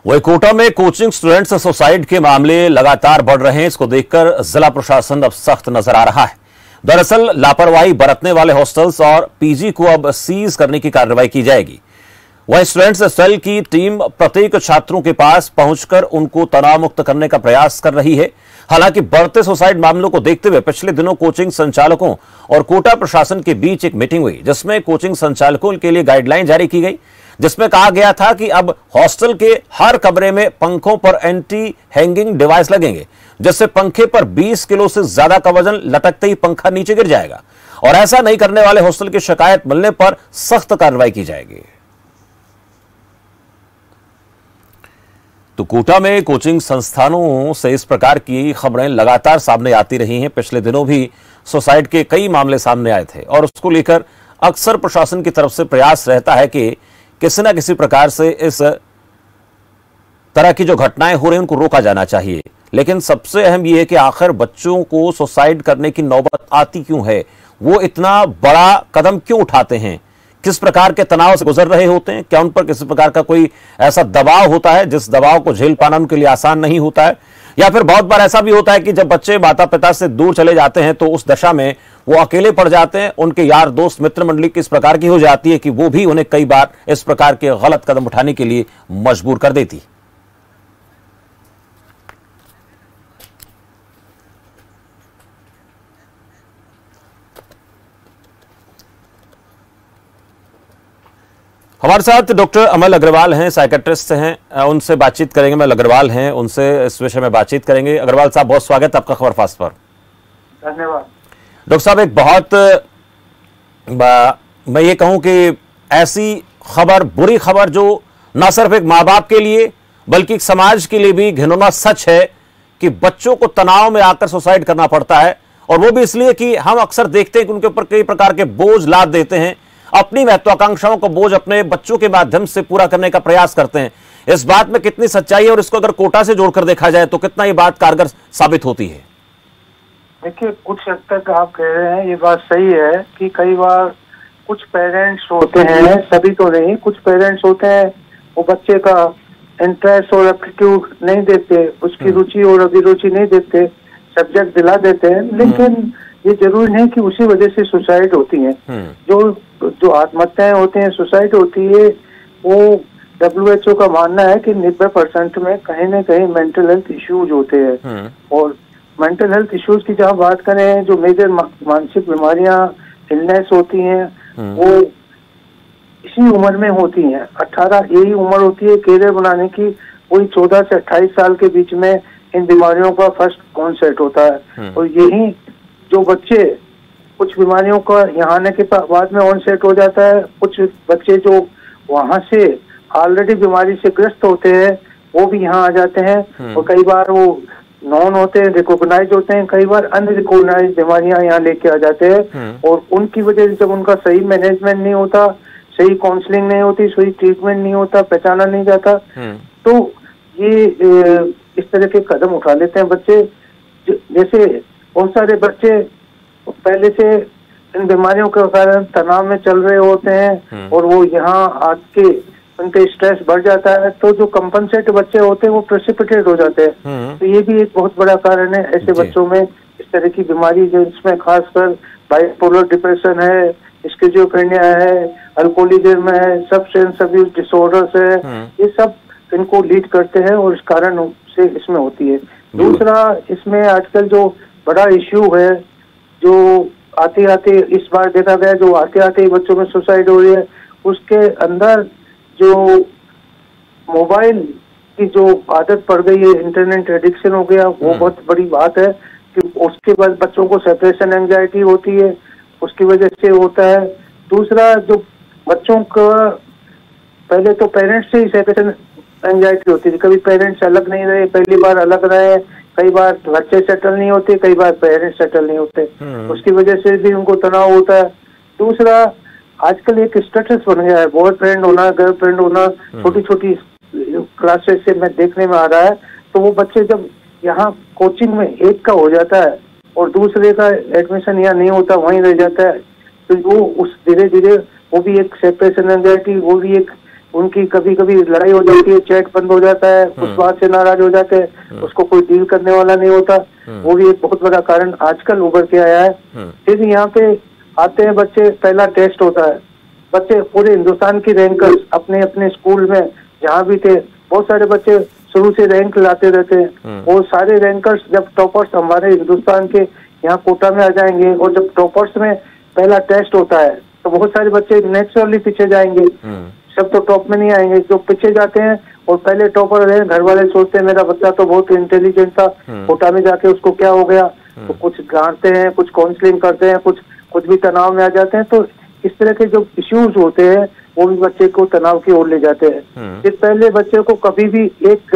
वही कोटा में coaching students suicide के मामले लगातार बढ़ रहे हैं। इसको देखकर जिला प्रशासन अब सख्त नजर आ रहा है। दरअसल लापरवाही बरतने वाले हॉस्टल्स और पीजी को अब सीज करने की कार्रवाई की जाएगी। वहीं स्टूडेंट्स सेल की टीम प्रत्येक छात्रों के पास पहुंचकर उनको तनाव मुक्त करने का प्रयास कर रही है। हालांकि बढ़ते सुसाइड मामलों को देखते हुए पिछले दिनों कोचिंग संचालकों और कोटा प्रशासन के बीच एक मीटिंग हुई, जिसमें कोचिंग संचालकों के लिए गाइडलाइन जारी की गई, जिसमें कहा गया था कि अब हॉस्टल के हर कमरे में पंखों पर एंटी हैंगिंग डिवाइस लगेंगे, जिससे पंखे पर 20 किलो से ज्यादा का वजन लटकते ही पंखा नीचे गिर जाएगा और ऐसा नहीं करने वाले हॉस्टल की शिकायत मिलने पर सख्त कार्रवाई की जाएगी। तो कोटा में कोचिंग संस्थानों से इस प्रकार की खबरें लगातार सामने आती रही हैं। पिछले दिनों भी सुसाइड के कई मामले सामने आए थे और उसको लेकर अक्सर प्रशासन की तरफ से प्रयास रहता है कि किसी न किसी प्रकार से इस तरह की जो घटनाएं हो रही हैं उनको रोका जाना चाहिए। लेकिन सबसे अहम यह है कि आखिर बच्चों को सुसाइड करने की नौबत आती क्यों है, वो इतना बड़ा कदम क्यों उठाते हैं, किस प्रकार के तनाव से गुजर रहे होते हैं, क्या उन पर किसी प्रकार का कोई ऐसा दबाव होता है जिस दबाव को झेल पाना उनके लिए आसान नहीं होता है, या फिर बहुत बार ऐसा भी होता है कि जब बच्चे माता पिता से दूर चले जाते हैं तो उस दशा में वो अकेले पड़ जाते हैं, उनके यार दोस्त मित्र मंडली किस प्रकार की हो जाती है कि वो भी उन्हें कई बार इस प्रकार के गलत कदम उठाने के लिए मजबूर कर देती। हमारे साथ डॉक्टर अमल अग्रवाल हैं, साइकेट्रिस्ट हैं, उनसे बातचीत करेंगे। अमल अग्रवाल हैं, उनसे इस विषय में बातचीत करेंगे। अग्रवाल साहब, बहुत स्वागत आपका खबर फास्ट पर। धन्यवाद। डॉक्टर साहब, एक बहुत मैं ये कहूं कि ऐसी खबर, बुरी खबर जो न सिर्फ एक माँ बाप के लिए बल्कि समाज के लिए भी घिनौना सच है कि बच्चों को तनाव में आकर सुसाइड करना पड़ता है, और वो भी इसलिए कि हम अक्सर देखते हैं कि उनके ऊपर कई प्रकार के बोझ लाद देते हैं, अपनी महत्वाकांक्षाओं को बोझ अपने बच्चों के माध्यम से पूरा करने का प्रयास करते हैं। इस बात में कितनी सच्चाई है और इसको अगर कोटा से जोड़कर देखा जाए तो कितना ये बात कारगर साबित होती है? देखिए, कुछ हद तक आप कह रहे हैं ये बात सही है कि कई बार कुछ पेरेंट्स होते हैं, सभी तो नहीं, कुछ पेरेंट्स होते हैं वो बच्चे का इंटरेस्ट और एप्टीट्यूड नहीं देते, उसकी रुचि और अभिरुचि नहीं देते, सब्जेक्ट दिला देते हैं, लेकिन ये जरूरी नहीं कि उसी वजह से सुसाइड होती है। जो आत्महत्याएं होती हैं, सुसाइड होती है, वो WHO का मानना है कि 90% में कहीं न कहीं मेंटल हेल्थ इश्यूज होते हैं। और मेंटल हेल्थ इश्यूज की जहाँ बात करें, जो मेजर मानसिक बीमारियां, इलनेस होती हैं, वो इसी उम्र में होती हैं। 18 यही उम्र होती है कैरियर बनाने की, वही 14 से 28 साल के बीच में इन बीमारियों का फर्स्ट ऑनसेट होता है। और यही जो बच्चे, कुछ बीमारियों का यहाँ आने के बाद में ऑनसेट हो जाता है, कुछ बच्चे जो वहाँ से ऑलरेडी बीमारी से ग्रस्त होते हैं वो भी यहाँ आ जाते हैं, और कई बार वो नॉन होते हैं, रिकॉग्नाइज होते हैं, कई बार अनरिकॉग्नाइज बीमारियां यहाँ लेके आ जाते हैं। और उनकी वजह से जब उनका सही मैनेजमेंट नहीं होता, सही काउंसलिंग नहीं होती, सही ट्रीटमेंट नहीं होता, पहचाना नहीं जाता, तो ये इस तरह के कदम उठा लेते हैं बच्चे। जैसे बहुत सारे बच्चे पहले से इन बीमारियों के कारण तनाव में चल रहे होते हैं और वो यहाँ आके उनके स्ट्रेस बढ़ जाता है, तो जो कंपनसेट बच्चे होते हैं वो प्रेसिपिटेट हो जाते हैं। तो ये भी एक बहुत बड़ा कारण है ऐसे बच्चों में इस तरह की बीमारी, जिसमें खासकर बाइपोलर डिप्रेशन है, स्किज़ोफ्रेनिया है, अल्कोहलिज्म है, सब्सटेंस अब्यूज डिसऑर्डर्स है, ये सब इनको लीड करते हैं और इस कारण से इसमें होती है। दूसरा, इसमें आजकल जो बड़ा इश्यू है, जो आते आते इस बार देखा गया, जो आते आते बच्चों में सुसाइड हो रही है, उसके अंदर जो मोबाइल की जो आदत पड़ गई है, इंटरनेट एडिक्शन हो गया, वो बहुत बड़ी बात है कि उसके बाद बच्चों को सेपरेशन एंजाइटी होती है, उसकी वजह से होता है। दूसरा, जो बच्चों का पहले तो पेरेंट्स से ही सेपरेशन एंजाइटी होती थी, कभी पेरेंट्स अलग नहीं रहे, पहली बार अलग रहे, कई बार बच्चे सेटल नहीं होते, कई बार पेरेंट्स सेटल नहीं होते, उसकी वजह से भी उनको तनाव होता है। दूसरा, आजकल एक स्टेटस बन गया है, बॉयफ्रेंड होना, गर्लफ्रेंड होना, छोटी छोटी क्लासेस से मैं देखने में आ रहा है। तो वो बच्चे जब यहाँ कोचिंग में एक का हो जाता है और दूसरे का एडमिशन यहाँ नहीं होता, वहीं रह जाता है, तो वो उस धीरे धीरे वो भी एक सेपरेशन एंजाइटी, वो भी एक उनकी कभी कभी लड़ाई हो जाती है, चैट बंद हो जाता है, कुछ बात से नाराज हो जाते हैं, उसको कोई डील करने वाला नहीं होता। वो भी एक बहुत बड़ा कारण आजकल उभर के आया है। फिर यहाँ पे आते हैं बच्चे, पहला टेस्ट होता है, बच्चे पूरे हिंदुस्तान की रैंकर्स अपने अपने स्कूल में जहाँ भी थे, बहुत सारे बच्चे शुरू से रैंक लाते रहते हैं। वो सारे रैंकर्स जब टॉपर्स हमारे हिंदुस्तान के यहाँ कोटा में आ जाएंगे, और जब टॉपर्स में पहला टेस्ट होता है तो बहुत सारे बच्चे नेचुरली पीछे जाएंगे, सब तो टॉप में नहीं आएंगे, जो पीछे जाते हैं और पहले टॉपर रहे, घर वाले सोचते हैं मेरा बच्चा तो बहुत इंटेलिजेंट था, कोटा में जाके उसको क्या हो गया, तो कुछ डांटते हैं, कुछ काउंसलिंग करते हैं, कुछ भी तनाव में आ जाते हैं। तो इस तरह के जो इश्यूज होते हैं वो भी बच्चे को तनाव की ओर ले जाते हैं। फिर पहले बच्चे को कभी भी एक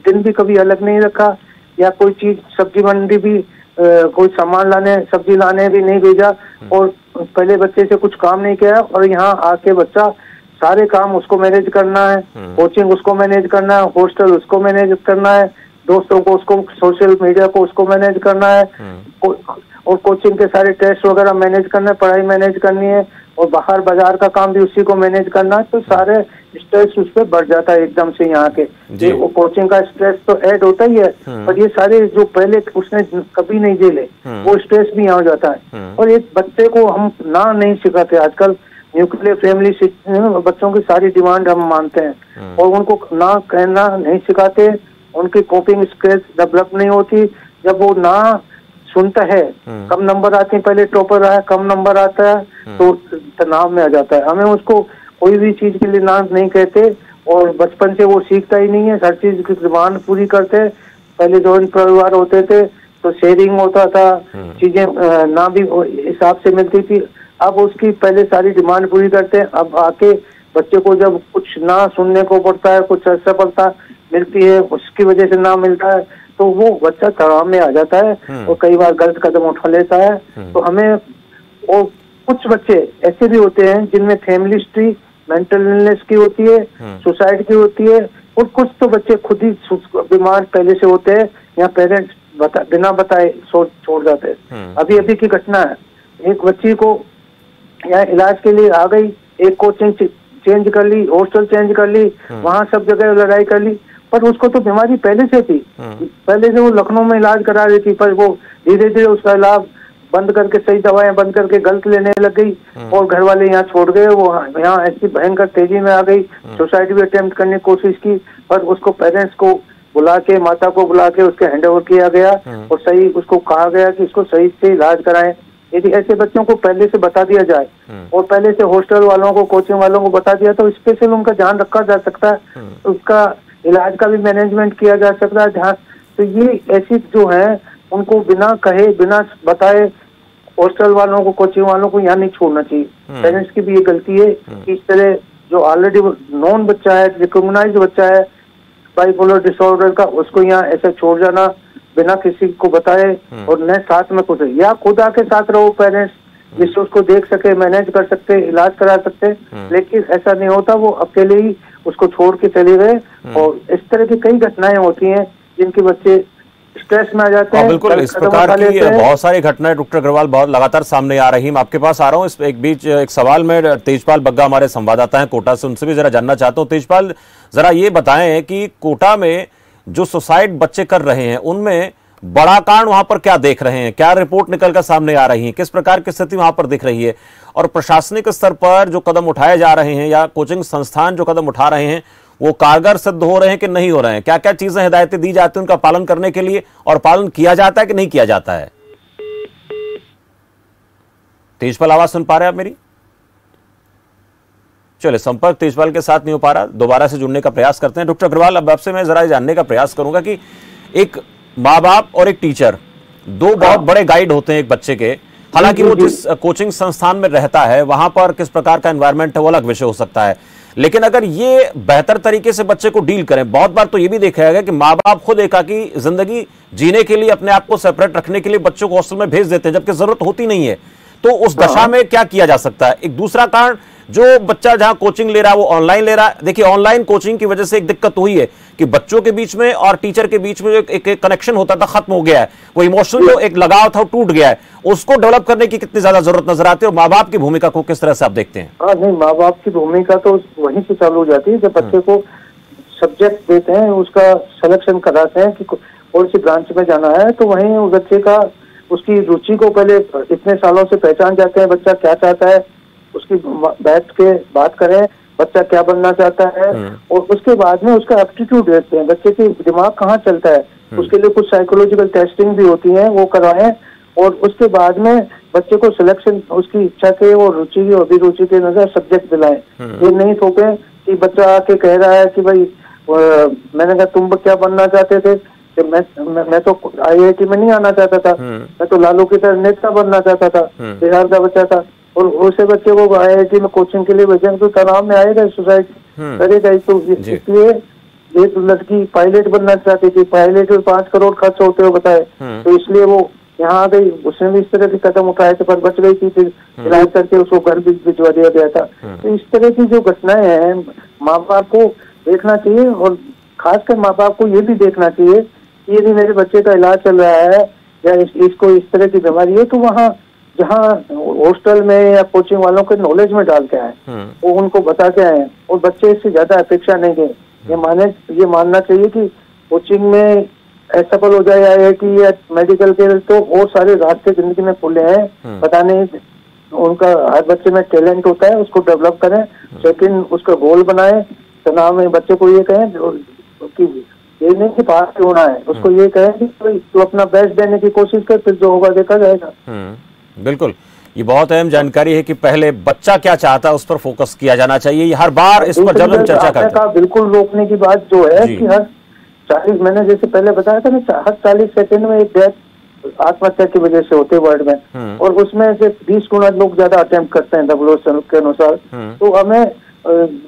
दिन भी कभी अलग नहीं रखा, या कोई चीज सब्जी मंडी भी कोई सामान लाने, सब्जी लाने भी नहीं भेजा, और पहले बच्चे से कुछ काम नहीं किया, और यहाँ आके बच्चा सारे काम उसको मैनेज करना है, कोचिंग उसको मैनेज करना है, हॉस्टल उसको मैनेज करना है, दोस्तों को उसको, सोशल मीडिया को उसको मैनेज करना है, और कोचिंग के सारे टेस्ट वगैरह मैनेज करना है, पढ़ाई मैनेज करनी है, और बाहर बाजार का काम भी उसी को मैनेज करना है। तो सारे स्ट्रेस उस पर बढ़ जाता है एकदम से यहाँ के। वो कोचिंग का स्ट्रेस तो ऐड होता ही है, पर ये सारे जो पहले उसने कभी नहीं झेले वो स्ट्रेस भी यहाँ हो जाता है। और एक बच्चे को हम ना नहीं सिखाते आजकल, न्यूक्लियर फैमिली बच्चों की सारी डिमांड हम मानते हैं, और उनको ना कहना नहीं सिखाते, उनकी कोपिंग स्किल्स डेवलप नहीं होती। जब वो ना सुनता है, कम नंबर आते हैं, पहले टॉपर रहा है, कम नंबर आता है तो तनाव में आ जाता है। हमें उसको कोई भी चीज के लिए ना नहीं कहते, और बचपन से वो सीखता ही नहीं है, हर चीज की डिमांड पूरी करते हैं। पहले जॉइंट परिवार होते थे तो शेयरिंग होता था, चीजें ना भी हिसाब से मिलती थी। अब उसकी पहले सारी डिमांड पूरी करते हैं, अब आके बच्चे को जब कुछ ना सुनने को पड़ता है, कुछ असफलता मिलती है, उसकी वजह से ना मिलता है, तो वो बच्चा तनाव में आ जाता है और कई बार गलत कदम उठा लेता है। तो हमें, और कुछ बच्चे ऐसे भी होते हैं जिनमें फैमिली हिस्ट्री मेंटल इलनेस की होती है, सुसाइड की होती है, और कुछ तो बच्चे खुद ही बीमार पहले से होते हैं, या पेरेंट्स बिना बताए छोड़ जाते हैं। अभी अभी की घटना है, एक बच्ची को यहाँ इलाज के लिए आ गई, एक कोचिंग चेंज कर ली, हॉस्टल चेंज कर ली, वहां सब जगह लड़ाई कर ली, पर उसको तो बीमारी पहले से थी, पहले से वो लखनऊ में इलाज करा रही थी, पर वो धीरे धीरे उसका इलाज बंद करके, सही दवाएं बंद करके गलत लेने लग गई, और घर वाले यहाँ छोड़ गए। वो यहाँ ऐसी भयंकर तेजी में आ गई, सुसाइड भी अटेम्प्ट करने की कोशिश की, पर उसको पेरेंट्स को बुला के, माता को बुला के उसके हैंड ओवर किया गया, और सही उसको कहा गया कि इसको सही से इलाज कराएं। यदि ऐसे बच्चों को पहले से बता दिया जाए, और पहले से हॉस्टल वालों को, कोचिंग वालों को बता दिया, तो स्पेशल उनका ध्यान रखा जा सकता है, उसका इलाज का भी मैनेजमेंट किया जा सकता है ध्यान। तो ये ऐसी जो है उनको बिना कहे, बिना बताए, हॉस्टल वालों को, कोचिंग वालों को यहाँ नहीं छोड़ना चाहिए। पेरेंट्स की भी ये गलती है कि इस तरह जो ऑलरेडी नॉन बच्चा है, रिकॉग्नाइज्ड बच्चा है बाइपोलर डिसऑर्डर का, उसको यहाँ ऐसे छोड़ जाना बिना किसी को बताए, और न साथ में खुद, या खुद आके साथ रहो पेरेंट्स, जिससे उसको देख सके, मैनेज कर सकते, इलाज करा सकते, लेकिन ऐसा नहीं होता, वो अकेले ही उसको छोड़ के चले गए। और इस तरह की कई घटनाएं होती हैं जिनके बच्चे स्ट्रेस में आ जाते हैं। बिल्कुल, इस प्रकार की बहुत सारी घटनाएं डॉक्टर अग्रवाल बहुत लगातार सामने आ रही हैं। आपके पास आ रहा हूं, इस एक बीच एक सवाल में तेजपाल बग्गा हमारे संवाददाता हैं कोटा से, उनसे भी जरा जानना चाहता हूं। तेजपाल, जरा ये बताएं कि कोटा में जो सुसाइड बच्चे कर रहे हैं उनमें बड़ा कांड वहां पर क्या देख रहे हैं, क्या रिपोर्ट निकलकर सामने आ रही है, किस प्रकार की स्थिति वहां पर दिख रही है, और प्रशासनिक स्तर पर जो कदम उठाए जा रहे हैं या कोचिंग संस्थान जो कदम उठा रहे हैं वो कारगर सिद्ध हो रहे हैं कि नहीं हो रहे हैं? क्या क्या चीजें हिदायतें दी जाती हैं उनका पालन करने के लिए, और पालन किया जाता है कि नहीं किया जाता है? तेजपाल, आवाज सुन पा रहे हैं आप मेरी? चलिए, संपर्क तेजपाल के साथ नहीं हो पा रहा, दोबारा से जुड़ने का प्रयास करते हैं। डॉक्टर अग्रवाल, अब आपसे मैं जरा जानने का प्रयास करूंगा कि एक माँ बाप और एक टीचर, दो बहुत बड़े गाइड होते हैं एक बच्चे के। हालांकि वो जिस कोचिंग संस्थान में रहता है वहां पर किस प्रकार का एनवायरनमेंट है वो अलग विषय हो सकता है, लेकिन अगर ये बेहतर तरीके से बच्चे को डील करें, बहुत बार तो ये भी देखा गया कि माँ बाप खुद एकाकी जिंदगी जीने के लिए, अपने आप को सेपरेट रखने के लिए बच्चों को हॉस्टल में भेज देते हैं, जबकि जरूरत होती नहीं है। तो उस दशा में क्या किया जा सकता है? एक दूसरा कारण, जो बच्चा जहां कोचिंग ले रहा है वो ऑनलाइन ले रहा है। देखिए, ऑनलाइन कोचिंग की वजह से एक दिक्कत हुई है कि बच्चों के बीच में और टीचर के बीच में जो एक कनेक्शन होता था, खत्म हो गया है। वो इमोशनल जो एक लगाव था वो टूट गया है। उसको डेवलप करने की कितनी ज्यादा जरूरत नजर आती है, और माँ बाप की भूमिका को किस तरह से आप देखते हैं? हाँ नहीं, माँ बाप की भूमिका तो वहीं से चालू हो जाती है जब बच्चे को सब्जेक्ट देते हैं, उसका सिलेक्शन कराते हैं कि कौन सी ब्रांच में जाना है, तो वहीं उस बच्चे का उसकी रुचि को पहले इतने सालों से पहचान जाते हैं, बच्चा क्या चाहता है, उसकी बैठ के बात करें, बच्चा क्या बनना चाहता है, और उसके बाद में उसका एप्टीट्यूड देखते हैं, बच्चे के दिमाग कहाँ चलता है, उसके लिए कुछ साइकोलॉजिकल टेस्टिंग भी होती है, वो करवाएं, और उसके बाद में बच्चे को सिलेक्शन उसकी इच्छा के और रुचि और अभिरुचि के अनुसार सब्जेक्ट दिलाएं। ये नहीं थोपे कि बच्चा आके कह रहा है कि भाई मैंने कहा तुम क्या बनना चाहते थे, कि मैं तो IIT में नहीं आना चाहता था, मैं तो लालू की तरह नेता बनना चाहता था, बिहार का बच्चा था, और उसे बच्चे को IIT में कोचिंग के लिए भेजेंगे तो तनाव में आएगा, सुसाइड करेगा। तो इसलिए एक लड़की पायलट बनना चाहती थी, पायलट में 5 करोड़ खर्च होते हुए बताए, तो इसलिए वो यहाँ आ गई। उसने भी इस तरह के कदम उठाए थे, पर बच गई थी, फिर इलाज करके उसको घर भी भिजवा दिया गया था। तो इस तरह की जो घटनाएं हैं, माँ बाप को देखना चाहिए, और खासकर माँ बाप को ये भी देखना चाहिए कि यदि मेरे बच्चे का इलाज चल रहा है या इसको इस तरह की बीमारी है, तो वहाँ जहाँ हॉस्टल में या कोचिंग वालों के नॉलेज में डाल के आए, वो उनको बता के आए, और बच्चे इससे ज्यादा अपेक्षा नहीं है। ये मानना चाहिए कि कोचिंग में सफल हो जाए IIT या मेडिकल के, तो बहुत सारे रास्ते जिंदगी में खुले हैं। पता नहीं, उनका हर बच्चे में टैलेंट होता है, उसको डेवलप करें, लेकिन उसका गोल बनाए। तनाव में बच्चे को ये कहें कि ये नहीं कि पास होना है, उसको ये कहें कि तू अपना बेस्ट देने की कोशिश कर, फिर जो होगा देखा जाएगा। बिल्कुल, ये बहुत अहम जानकारी है कि पहले बच्चा क्या चाहता है उस पर फोकस किया जाना चाहिए। ये हर बार इस पर जब हम चर्चा करते हैं, बिल्कुल रोकने की बात जो है कि हर 40, मैंने जैसे पहले बताया था ना, हर 40 सेकंड में एक डेथ आत्महत्या की वजह से होते वर्ल्ड में, और उसमें से 20 गुना लोग ज्यादा अटेम्प्ट करते हैं WHO के अनुसार। तो हमें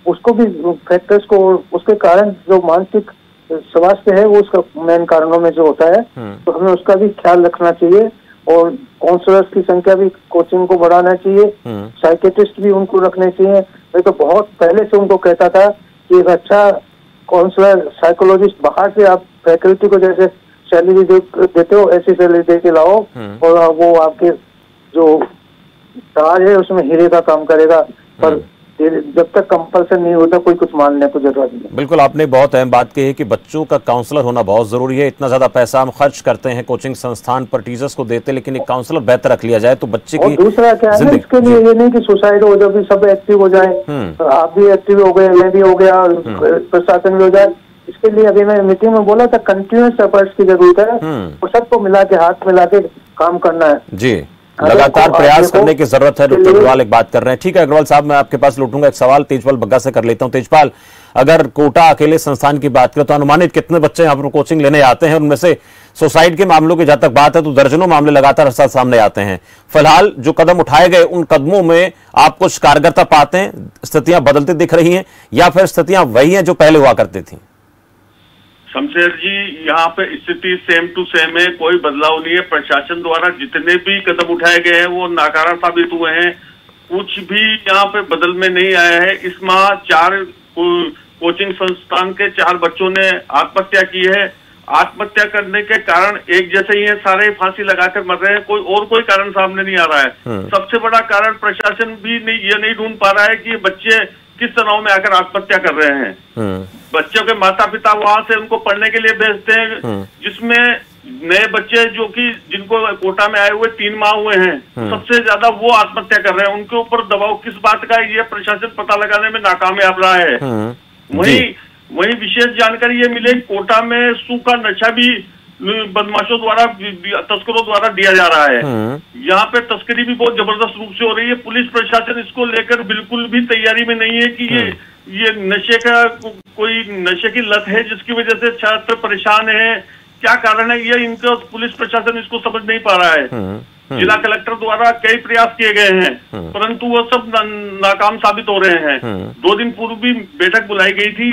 उसको भी फैक्टर्स को, उसके कारण जो मानसिक स्वास्थ्य है वो उसका मेन कारणों में जो होता है, तो हमें उसका भी ख्याल रखना चाहिए, और काउंसलर्स की संख्या भी कोचिंग को बढ़ाना चाहिए, साइकेट्रिस्ट भी उनको रखने चाहिए। मैं तो बहुत पहले से उनको कहता था कि एक अच्छा काउंसलर, साइकोलॉजिस्ट बाहर से आप फैकल्टी को जैसे सैलरी देते हो, ऐसी सैलरी दे के लाओ, और वो आपके जो ताज है उसमें हीरे का काम करेगा। पर जब तक कंपल्सन नहीं होता, कोई कुछ मानने को जरूरत नहीं। बिल्कुल, आपने बहुत अहम बात कही है कि बच्चों का काउंसलर होना बहुत जरूरी है। इतना ज्यादा पैसा हम खर्च करते हैं कोचिंग संस्थान पर, टीचर्स को देते, लेकिन एक काउंसलर बेहतर रख लिया जाए तो बच्चे की दूसरा क्या है, इसके लिए ये नहीं कि सुसाइड हो जाए, सब एक्टिव हो जाए, आप भी एक्टिव हो गए, मैं भी हो गया, प्रशासन भी हो जाए। इसके लिए अभी मैं मीटिंग में बोला था, कंटिन्यूअस एफर्ट्स की जरूरत है, और सबको मिला के, हाथ मिला के काम करना है जी, लगातार प्रयास करने की जरूरत है। डॉक्टर अग्रवाल एक बात कर रहे हैं। ठीक है अग्रवाल साहब, मैं आपके पास लौटूंगा। एक सवाल तेजपाल बग्गा से कर लेता हूं। तेजपाल, अगर कोटा अकेले संस्थान की बात करें तो अनुमानित कितने बच्चे यहाँ पर कोचिंग लेने आते हैं? उनमें से सुसाइड के मामलों की जहां तक बात है तो दर्जनों मामले लगातार सामने आते हैं। फिलहाल जो कदम उठाए गए, उन कदमों में आप कुछ कारगरता पाते हैं? स्थितियां बदलती दिख रही हैं या फिर स्थितियां वही हैं जो पहले हुआ करती थी? शमशेर जी, यहाँ पे स्थिति सेम टू सेम है, कोई बदलाव नहीं है। प्रशासन द्वारा जितने भी कदम उठाए गए हैं वो नाकारा साबित हुए हैं, कुछ भी यहाँ पे बदल में नहीं आया है। इस माह 4 कोचिंग संस्थान के 4 बच्चों ने आत्महत्या की है। आत्महत्या करने के कारण एक जैसे ही है, सारे फांसी लगाकर मर रहे हैं, कोई कारण सामने नहीं आ रहा है। सबसे बड़ा कारण प्रशासन भी ये नहीं ढूंढ पा रहा है कि बच्चे किस तनाव में आकर आत्महत्या कर रहे हैं। बच्चों के माता पिता वहां से उनको पढ़ने के लिए भेजते हैं, जिसमें नए बच्चे जो कि जिनको कोटा में आए हुए 3 माह हुए हैं, सबसे ज्यादा वो आत्महत्या कर रहे हैं। उनके ऊपर दबाव किस बात का है, ये प्रशासन पता लगाने में नाकामयाब रहा है। वही विशेष जानकारी ये मिले, कोटा में सूखा नशा भी बदमाशों द्वारा, तस्करों द्वारा दिया जा रहा है। यहाँ पे तस्करी भी बहुत जबरदस्त रूप से हो रही है। पुलिस प्रशासन इसको लेकर बिल्कुल भी तैयारी में नहीं है कि ये नशे का कोई नशे की लत है जिसकी वजह से छात्र परेशान है, क्या कारण है, ये इनका पुलिस प्रशासन इसको समझ नहीं पा रहा है। जिला कलेक्टर द्वारा कई प्रयास किए गए हैं, परंतु वो सब नाकाम साबित हो रहे हैं। 2 दिन पूर्व भी बैठक बुलाई गई थी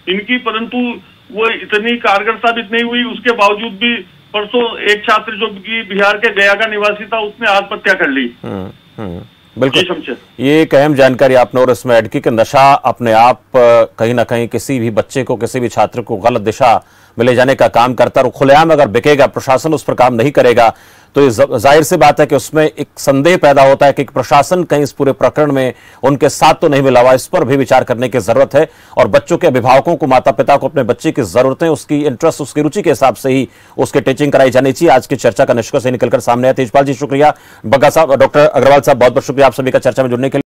इनकी, परंतु वो इतनी कारगर साबित नहीं हुई। उसके बावजूद भी परसों एक छात्र जो कि बिहार के गया का निवासी था, उसने आत्महत्या कर ली। बिल्कुल, ये एक अहम जानकारी आपने और इसमें ऐड की कि नशा अपने आप कहीं ना कहीं किसी भी बच्चे को, किसी भी छात्र को गलत दिशा में ले जाने का काम करता है। और खुलेआम अगर बिकेगा, प्रशासन उस पर काम नहीं करेगा, तो ये जाहिर सी बात है कि उसमें एक संदेह पैदा होता है कि प्रशासन कहीं इस पूरे प्रकरण में उनके साथ तो नहीं मिला हुआ। इस पर भी विचार करने की जरूरत है और बच्चों के अभिभावकों को, माता पिता को अपने बच्चे की जरूरतें, उसकी इंटरेस्ट, उसकी रुचि के हिसाब से ही उसकी टीचिंग कराई जानी चाहिए। आज की चर्चा का निष्कर्ष निकलकर सामने आया। तेजपाल जी शुक्रिया, बग्गा साहब, डॉक्टर अग्रवाल साहब बहुत बहुत शुक्रिया आप सभी का चर्चा में जुड़ने के लिए।